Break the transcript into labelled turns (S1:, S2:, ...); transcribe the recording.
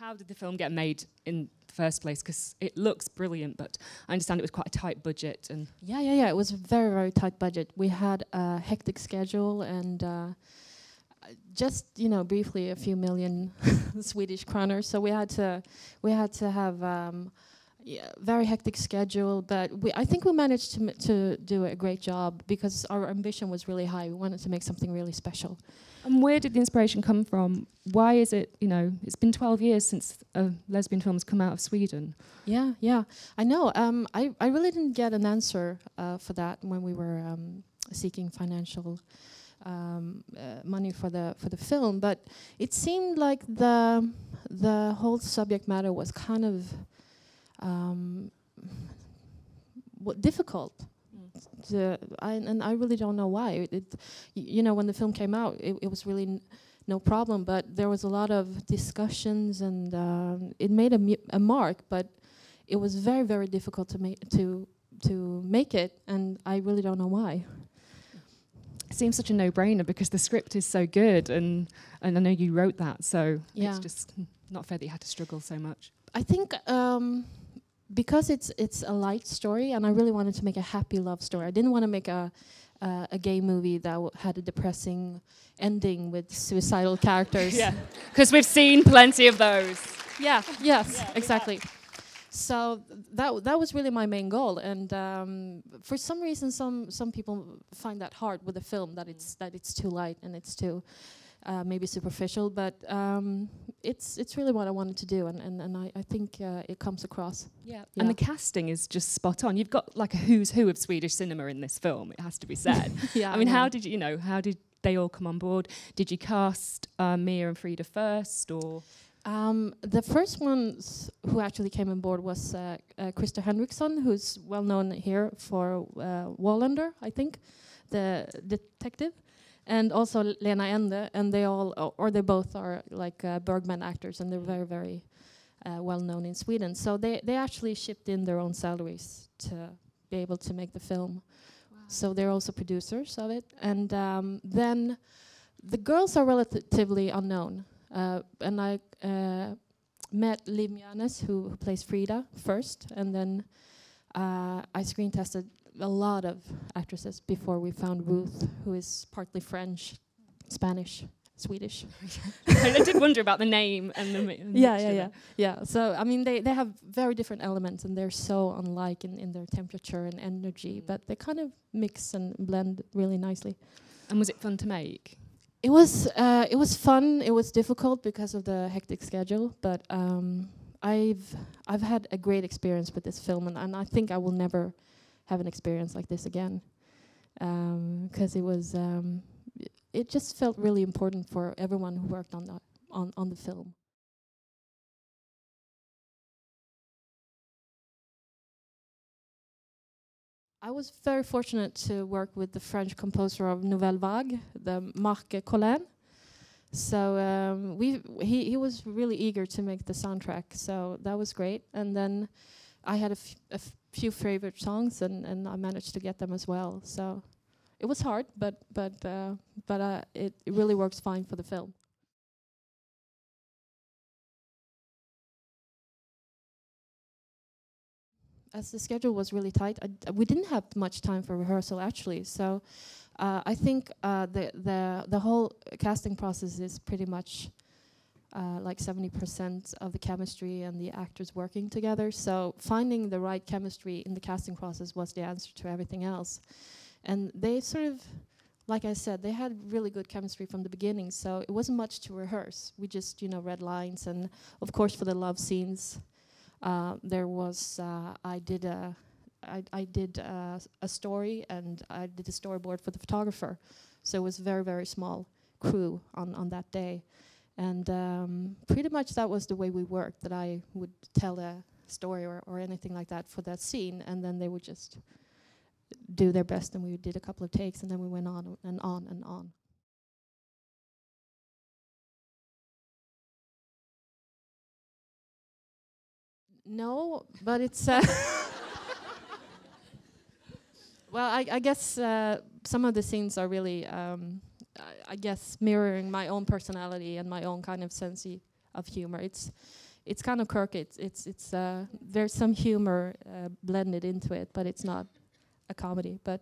S1: how did the film get made in the first place? Because it looks brilliant, but I understand it was quite a tight budget. And
S2: Yeah. It was a very, very tight budget. We had a hectic schedule, and just briefly a few million Swedish kronor. So we had to have very hectic schedule, but I think we managed to do a great job because our ambition was really high. We wanted to make something really special.
S1: And where did the inspiration come from? Why is it, it's been 12 years since a lesbian film has come out of Sweden.
S2: Yeah, I know. I really didn't get an answer for that when we were seeking financial money for the film, but it seemed like the whole subject matter was kind of difficult. I really don't know why. When the film came out, it was really no problem, but there was a lot of discussions, and it made a mark, but it was very, very difficult to make it, and I really don't know why.
S1: It seems such a no-brainer because the script is so good, and I know you wrote that, so
S2: yeah.
S1: It's just not fair that you had to struggle so much.
S2: I think because it's a light story, and I really wanted to make a happy love story. I didn't want to make a gay movie that had a depressing ending with suicidal characters.
S1: Yeah, because we've seen plenty of those.
S2: Yes, exactly. So that was really my main goal, and for some reason, some people find that hard with the film, that it's too light and it's too maybe superficial, but it's really what I wanted to do, and I think it comes across.
S1: Yeah, and the casting is just spot on. You've got like a who's who of Swedish cinema in this film. It has to be said.
S2: Yeah,
S1: I mean, how did they all come on board? Did you cast Mia and Frida first, or?
S2: The first ones who actually came on board was Christer Henriksson, who's well known here for Wallander, I think, the detective, and also Lena Ende, and they both are like Bergman actors, and they're very, very well known in Sweden. So they actually shipped in their own salaries to be able to make the film. Wow. So they're also producers of it, and then the girls are relatively unknown. And I met Liv Mjanes, who plays Frida, first, and then I screen tested a lot of actresses before we found Ruth, who is partly French, Spanish, Swedish.
S1: I did wonder about the name and the
S2: yeah. So I mean, they have very different elements, and they're so unlike in their temperature and energy, but they kind of mix and blend really nicely.
S1: And was it fun to make?
S2: It was fun. It was difficult because of the hectic schedule, but I've had a great experience with this film, and I think I will never have an experience like this again, because it just felt really important for everyone who worked on the film. I was very fortunate to work with the French composer of Nouvelle Vague, the Marc Collin. So he was really eager to make the soundtrack, so that was great. And then I had a few favorite songs, and I managed to get them as well. So it was hard, but it really works fine for the film. As the schedule was really tight, we didn't have much time for rehearsal actually. So I think the whole casting process is pretty much like 70% of the chemistry and the actors working together. So finding the right chemistry in the casting process was the answer to everything else. And they sort of, like I said, they had really good chemistry from the beginning. So it wasn't much to rehearse. We just read lines, and of course for the love scenes. There was I did a story, and I did a storyboard for the photographer, so it was a very, very small crew on that day, and pretty much that was the way we worked. That I would tell a story or anything like that for that scene, and then they would just do their best, and we did a couple of takes, and then we went on and on and on. No, but it's well, I guess some of the scenes are really, I guess, mirroring my own personality and my own kind of sense of humor. it's kind of quirky. It's there's some humor blended into it, but it's not a comedy. But